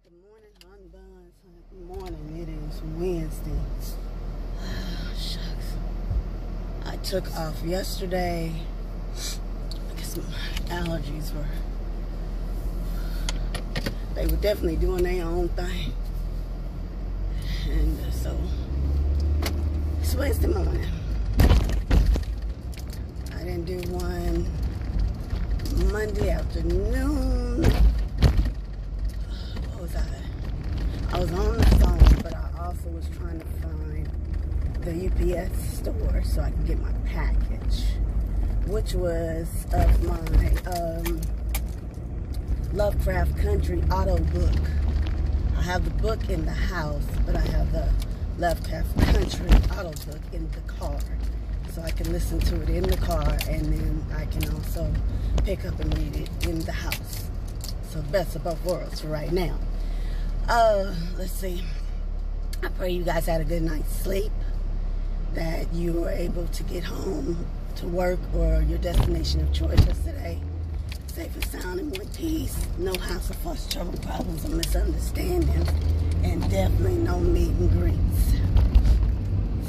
Good morning, honey buns. Good morning. It is Wednesday. Oh, shucks. I took off yesterday because my allergies they were definitely doing their own thing. And so it's Wednesday morning. I didn't do one Monday afternoon. I was on the phone, but I also was trying to find the UPS store so I could get my package, which was of my Lovecraft Country auto book. I have the book in the house, but I have the Lovecraft Country auto book in the car, so I can listen to it in the car, and then I can also pick up and read it in the house. So best of both worlds for right now. Let's see. I pray you guys had a good night's sleep, that you were able to get home to work or your destination of choice today safe and sound and with peace. No hassle, fuss, trouble, problems, or misunderstandings, and definitely no meet and greets.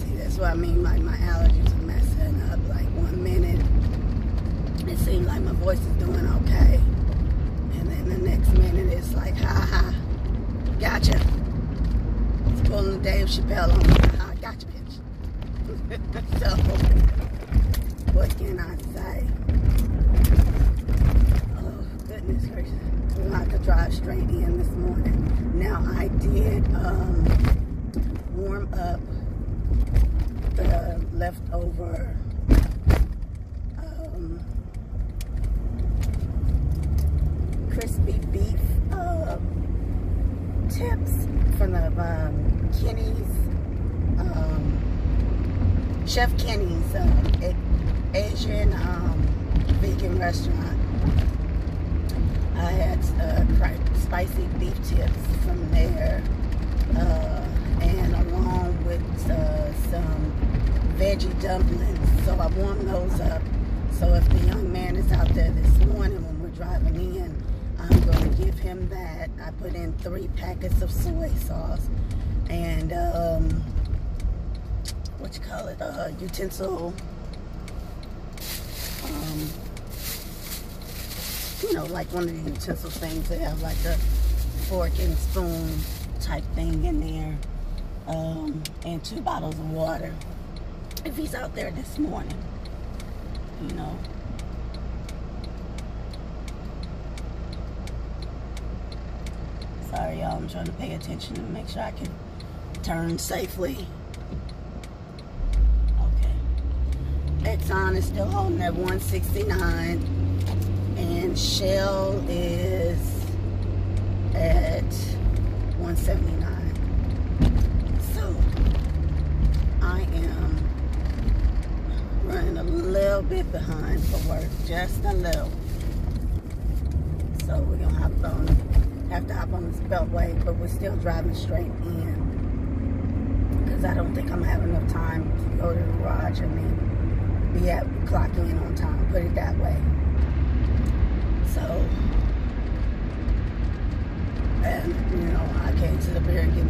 See, that's what I mean. Like, my allergies are messing up. Like, 1 minute it seems like my voice is doing okay, and then the next minute it's like, ha ha, gotcha. It's pulling the Dave Chappelle on me. Ha, gotcha, bitch. So, what can I say? Oh, goodness gracious. We're going to have to drive straight in this morning. Now, I did warm up the leftover crispy beef tips from the Kenny's, Chef Kenny's Asian vegan restaurant. I had spicy beef tips from there, and along with some veggie dumplings. So I warmed those up. So if the young man is out there this morning when we're driving in, I'm going to give him that. I put in 3 packets of soy sauce and utensil, you know, like one of the utensil things. They have like a fork and spoon type thing in there, and 2 bottles of water if he's out there this morning, you know. Sorry, y'all. I'm trying to pay attention and make sure I can turn safely. Okay. Exxon is still holding at 169, and Shell is at 179. So I am running a little bit behind for work, just a little. So we're gonna have to hop on this beltway, but we're still driving straight in because I don't think I'm having enough time to go to the garage and then be at clock in on time, put it that way. So, and you know, I can't sit up here and get,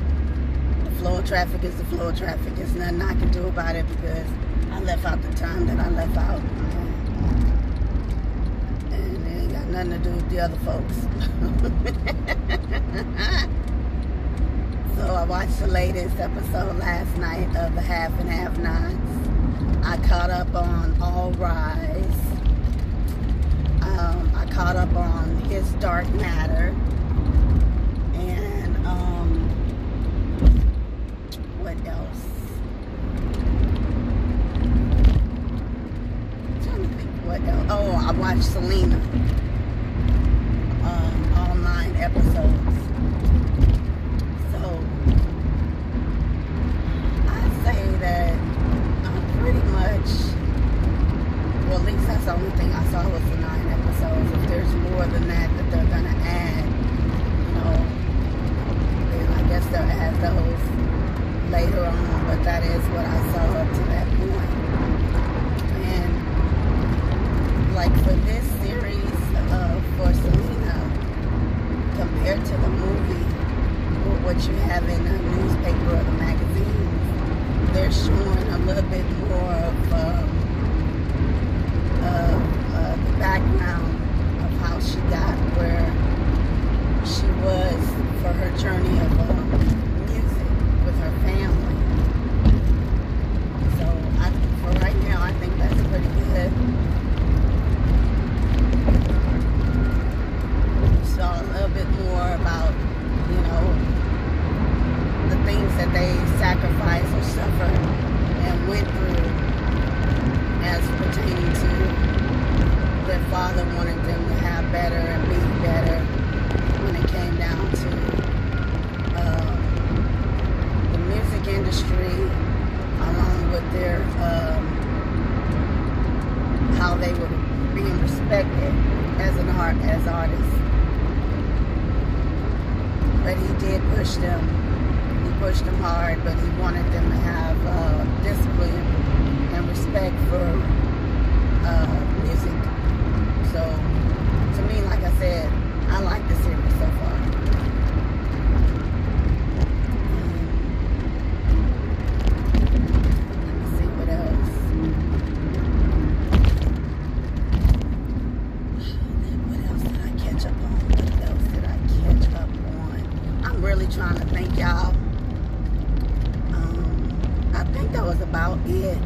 the flow of traffic is the flow of traffic. There's nothing I can do about it because I left out the time that I left out. Nothing to do with the other folks. So I watched the latest episode last night of the Half and Half Nots. I caught up on All Rise. I caught up on His Dark Matter. And what else? I'm trying to think what else. Oh, I watched Selena. All 9 episodes. So I say that I'm pretty much, well, at least that's the only thing I saw was the 9 episodes. If there's more than that they're gonna add, what you have in the newspaper or the magazines. They're showing a little bit more of the background of how she got where she was for her journey of music with her family. So for right now, I think that's pretty good. Saw a little bit more about, you know, the things that they sacrificed or suffered and went through as pertaining to their father wanted them to have better and be better when it came down to the music industry, along with their how they were being respected as artists. But he did push them. He pushed them hard, but he wanted them to have discipline and respect for music. So, to me, like I said, I like the series so far. Let me see what else. What else did I catch up on? What else did I catch up on? I'm really trying to think, y'all. I think that was about it.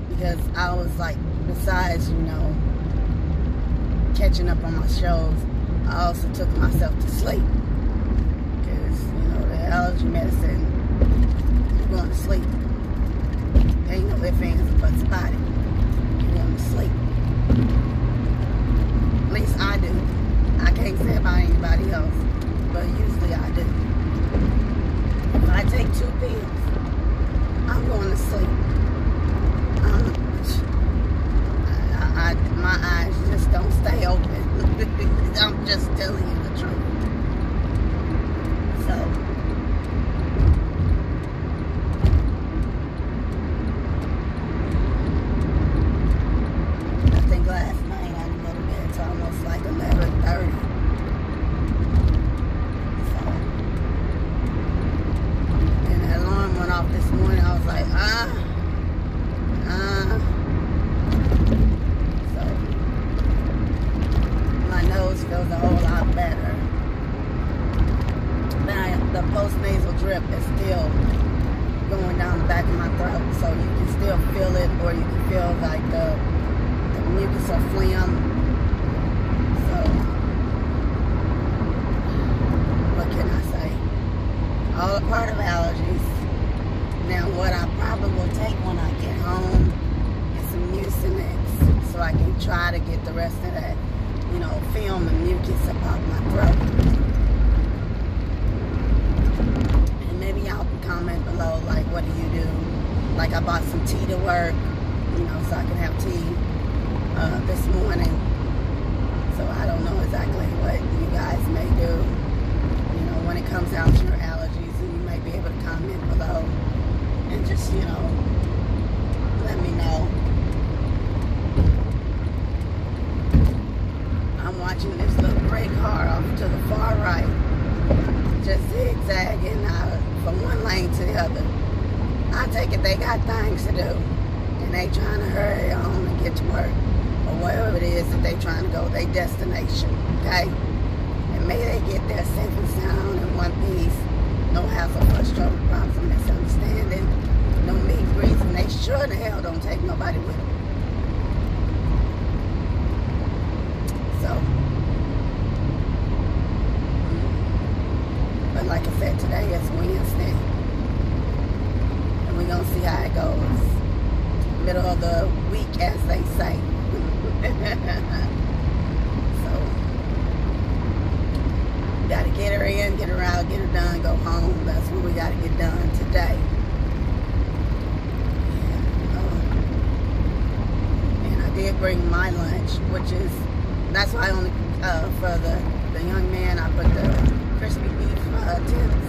Because I was like, besides, you know, catching up on my shows, I also took myself to sleep. Because, you know, the allergy medicine, you're going to sleep. There ain't no ifs, ands, or buts about it. You're going to sleep. At least I do. I can't say about anybody else, but usually I do. If I take 2 pills, I'm going to sleep. My eyes just don't stay open. I'm just telling you the truth. So, I think last night I didn't go to bed until almost like 11:30. So, and the alarm went off this morning. I was like, feels a whole lot better. Now the post-nasal drip is still going down the back of my throat, so you can still feel it, or you can feel like the mucus or phlegm. So what can I say? All a part of allergies. Now what I probably will take when I get home is some Mucinex, so I can try to get the rest of that, you know, film and mucus about my throat. And maybe y'all can comment below, like, what do you do? Like, I bought some tea to work, you know, so I can have tea this morning. So I don't know exactly what you guys may do, you know, when it comes down to your allergies, and you may be able to comment below and just, you know, let me know. I'm watching this little gray car off to the far right, just zigzagging from one lane to the other. I take it they got things to do, and they trying to hurry on and get to work, or wherever it is that they trying to go, their destination, okay? And may they get there safe and sound in one piece, no hassle, frustration, problems, or misunderstanding, no meet and greets, and they sure the hell don't take nobody with them. So, but like I said, today is Wednesday, and we're going to see how it goes. Middle of the week, as they say. So, got to get her in, get her out, get her done, go home. That's what we got to get done today. And I did bring my lunch, which is, that's why I only, for the young man, I put the crispy beef tips,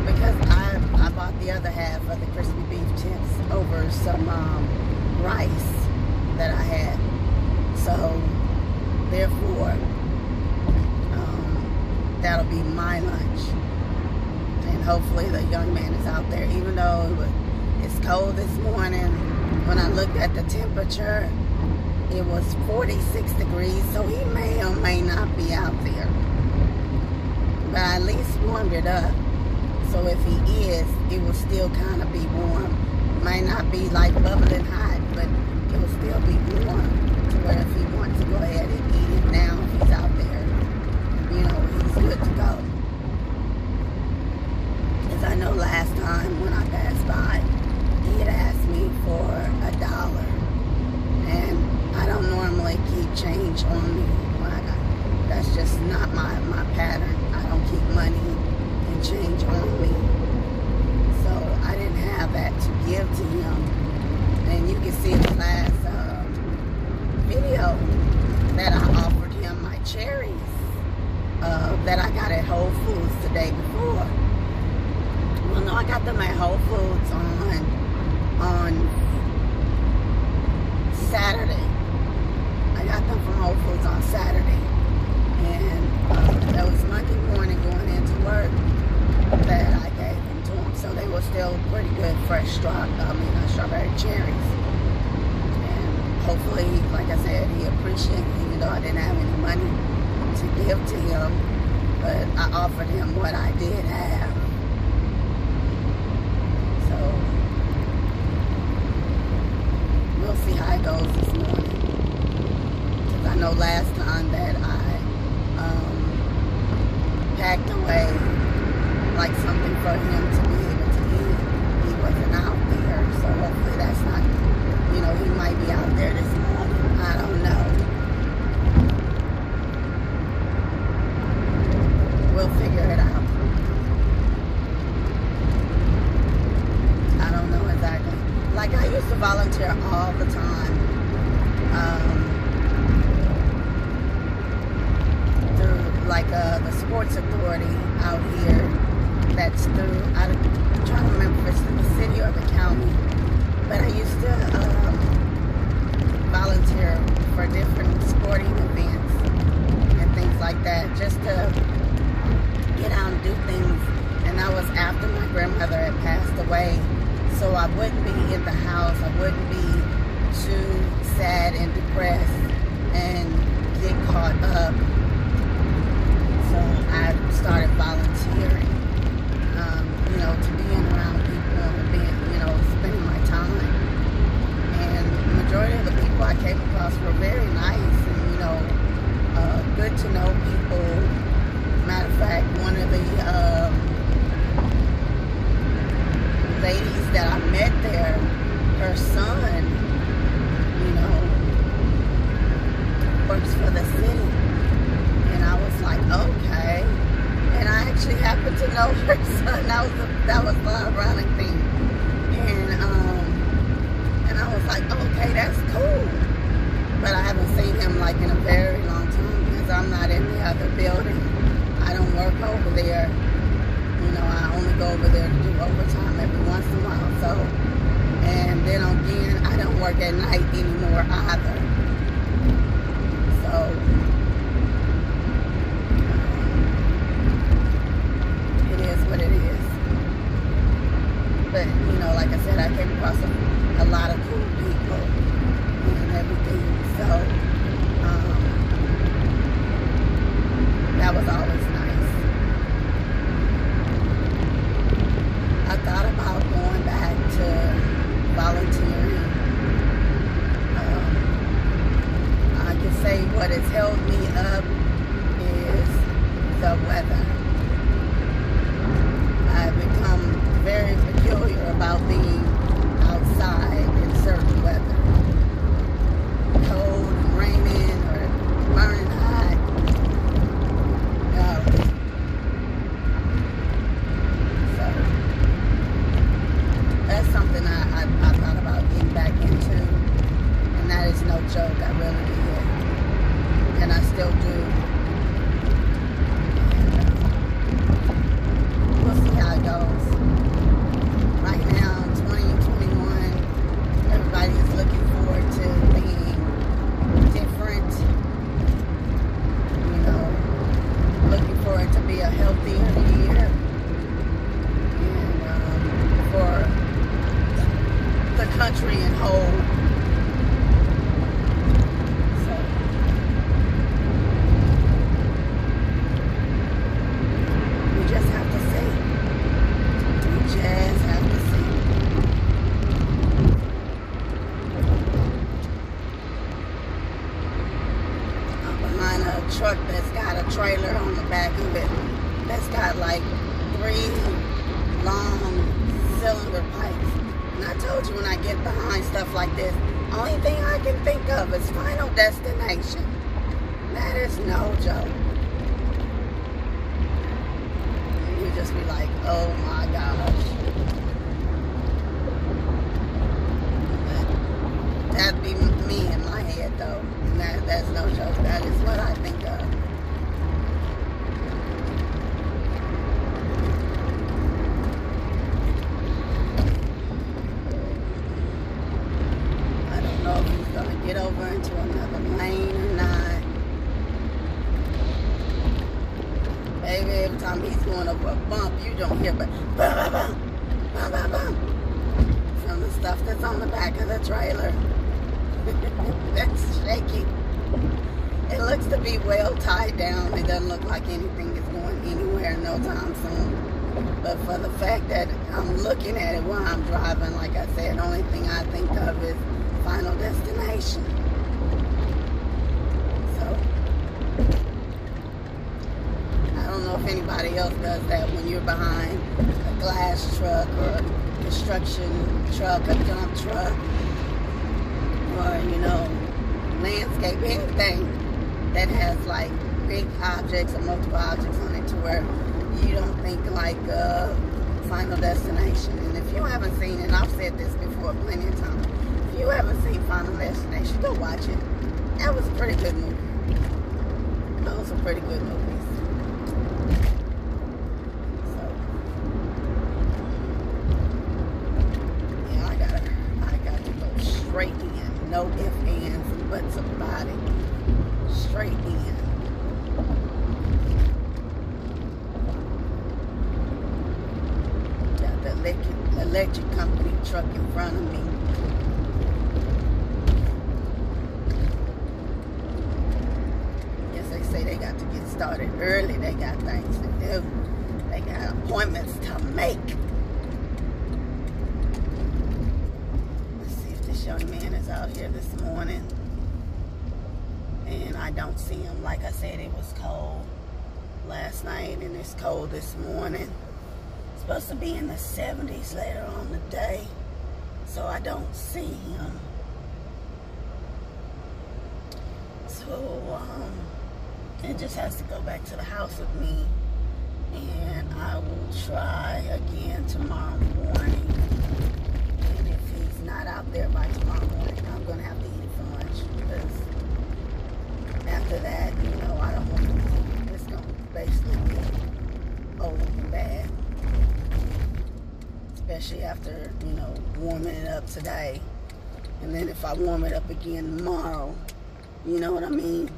because I bought the other half of the crispy beef tips over some rice that I had. So, therefore, that'll be my lunch. hopefully the young man is out there. Even though it's cold this morning, when I looked at the temperature, it was 46 degrees, so he may or may not be out there. But I at least warmed it up. So if he is, it will still kind of be warm. Might not be like bubbling hot, but it will still be warm to where if he wants to go ahead and eat it now, if he's out there, you know, he's good to go. Because I know last time when I passed by, he had asked me for $1. And I don't normally keep change on me. That's just not my pattern. I don't keep money and change on me. So I didn't have that to give to him. And you can see in the last video that I offered him my cherries that I got at Whole Foods the day before. Well, no, I got them at Whole Foods on Saturday. I got them from Whole Foods on Saturday. And that was Monday morning going into work that I gave them to him. So they were still pretty good, fresh strawberry cherries. And hopefully, like I said, he appreciated it, even though I didn't have any money to give to him. But I offered him what I did have. So we'll see how it goes this morning. Because I know last time that I packed away like something for him to be able to eat. He wasn't out there, so hopefully that's not, you know, he might be out there this morning. I don't know. We'll figure it out. I don't know exactly. Like I used to volunteer all the time. Like the sports authority out here that's through, I'm trying to remember if it's the city or the county, but I used to volunteer for different sporting events and things like that, just to get out and do things. And that was after my grandmother had passed away, so I wouldn't be in the house, I wouldn't be too sad and depressed and get caught up. So I started volunteering, you know, to being around people and being, you know, spending my time. And the majority of the people I came across were very nice and, you know, good to know people. Matter of fact, one of the ladies that I met there, her son, you know, works for the city. And I was like, okay. And I actually happened to know her son. That was the ironic thing. And I was like, okay, that's cool. But I haven't seen him like in a very long time because I'm not in the other building. I don't work over there. You know, I only go over there to do overtime every once in a while. So, and then again, I don't work at night anymore either. So, it is what it is. But, you know, like I said, I came across a lot of cool people and everything. So, that was always nice. I thought about going back to volunteering. I can say what has held me up is the weather. I've become very peculiar about being outside in certain weather. Cold, raining, or burning hot. No. So, that's something I thought about getting back into. And that is no joke, I really did. And I still do. that's got like 3 long cylinder pipes. And I told you when I get behind stuff like this, only thing I can think of is Final Destination. That is no joke. And you just be like, oh my gosh. That'd be me in my head though. That's no joke. That is what I think of. I don't know if he's gonna get over into another lane or not. Baby, every time he's going over a bump, you don't hear but bum bum bum bum bum bum from the stuff that's on the back of the trailer. That's shaky. It looks to be well tied down. It doesn't look like anything is going anywhere no time soon. But for the fact that I'm looking at it while I'm driving, like I said, the only thing I think of is Final Destination. So, I don't know if anybody else does that when you're behind a glass truck or a construction truck, a dump truck, or, you know, landscape, anything that has like big objects or multiple objects on it to where you don't think like Final Destination. And if you haven't seen it, and I've said this before plenty of times, if you haven't seen Final Destination, go watch it. That was a pretty good movie. Those are pretty good movies. So, yeah, I got to go straight in. No ifs, ands, and buts about it. Straight in. Got the electric company truck in front of me. Yes, they say they got to get started early. They got things to do. They got appointments to make. Young man is out here this morning and I don't see him. Like I said, it was cold last night and it's cold this morning. It's supposed to be in the 70s later on the day, so I don't see him. So it just has to go back to the house with me, and I will try again tomorrow morning. Not out there by tomorrow morning, I'm gonna have to eat for lunch, because after that, you know, I don't want to. It's gonna basically be old and bad, especially after, you know, warming it up today, and then if I warm it up again tomorrow, you know what I mean.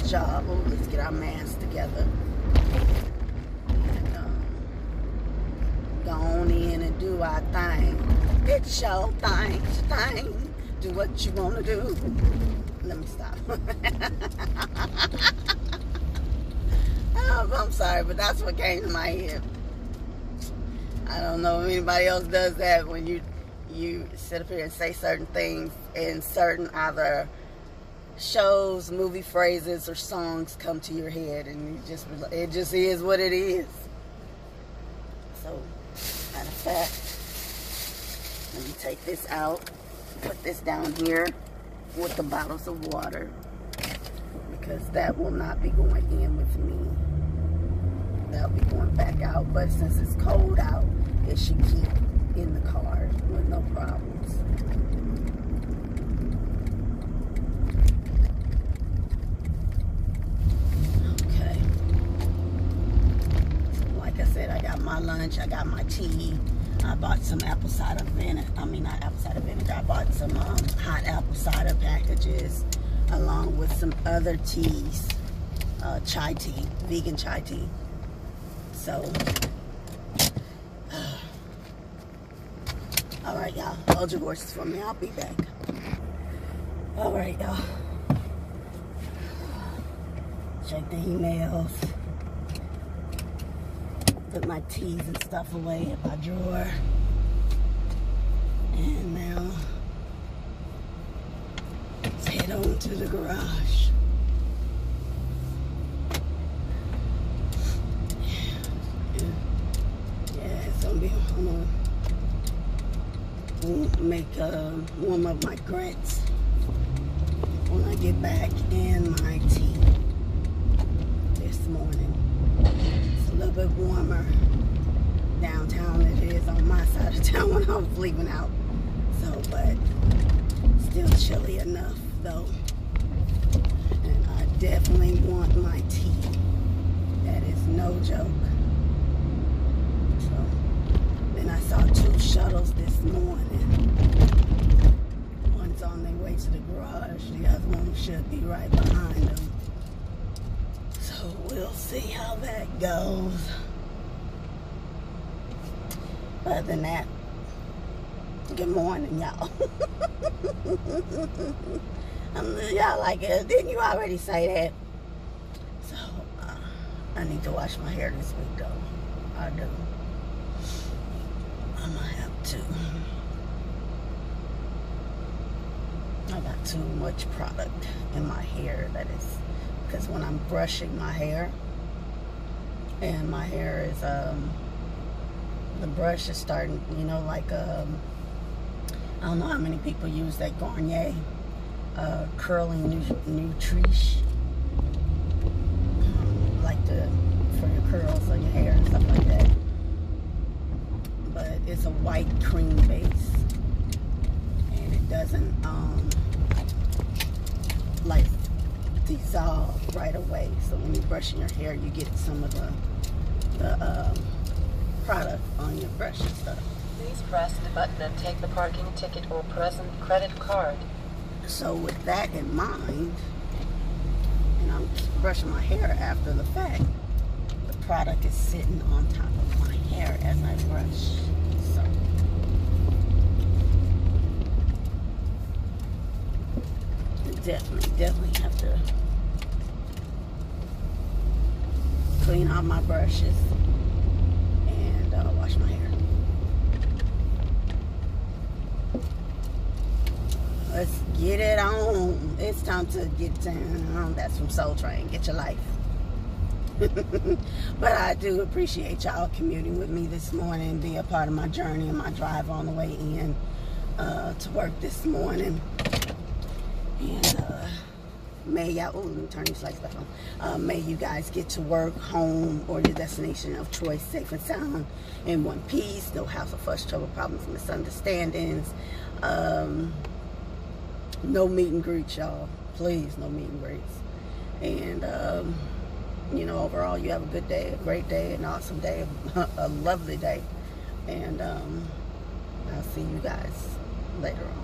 Job. Oh, let's get our mask together and go on in and do our thing. It's your thing. Do what you want to do. Let me stop. Oh, I'm sorry, but that's what came to my head. I don't know if anybody else does that when you sit up here and say certain things in certain either shows, movie phrases, or songs come to your head, and it just is what it is. So, matter of fact, let me take this out, put this down here with the bottles of water, because that will not be going in with me. That'll be going back out, but since it's cold out, it should keep in the car with no problems. I got my lunch, I got my tea, I bought some apple cider vinegar, not apple cider vinegar, I bought some hot apple cider packages along with some other teas, chai tea, vegan chai tea. So, alright y'all, hold your horses for me, I'll be back. Alright y'all, check the emails. put my teas and stuff away in my drawer. And now, let's head on to the garage. Yeah, it's gonna be, I'm gonna make, warm up my grits when I get back, in my tea this morning. It's a little bit warmer downtown than it is on my side of town when I was leaving out. So, but still chilly enough though. And I definitely want my tea. That is no joke. So, then I saw 2 shuttles this morning. One's on their way to the garage. The other one should be right behind them. So we'll see how that goes. Other than that, good morning, y'all. Y'all like it. Didn't you already say that? So, I need to wash my hair this week, though. I do. I'm gonna have to. I got too much product in my hair. That is because when I'm brushing my hair, and my hair is, the brush is starting, you know, like, I don't know how many people use that Garnier curling Nutriche, like for your curls on your hair and stuff like that. But it's a white cream base, and it doesn't like dissolve right away. So when you're brushing your hair, you get some of the product on your brush and stuff. Please press the button and take the parking ticket or present credit card. So with that in mind, and I'm brushing my hair after the fact, the product is sitting on top of my hair as I brush. So definitely have to clean out my brushes and wash my hair. Let's get it on. It's time to get down. That's from Soul Train. Get your life. But I do appreciate y'all commuting with me this morning, be a part of my journey and my drive on the way in to work this morning. And may y'all, oh, let me turn these lights back on. May you guys get to work, home, or your destination of choice safe and sound in one piece. No house of fuss, trouble, problems, misunderstandings. No meet and greets, y'all. Please, no meet and greets. And, you know, overall, you have a good day, a great day, an awesome day, a lovely day. And I'll see you guys later on.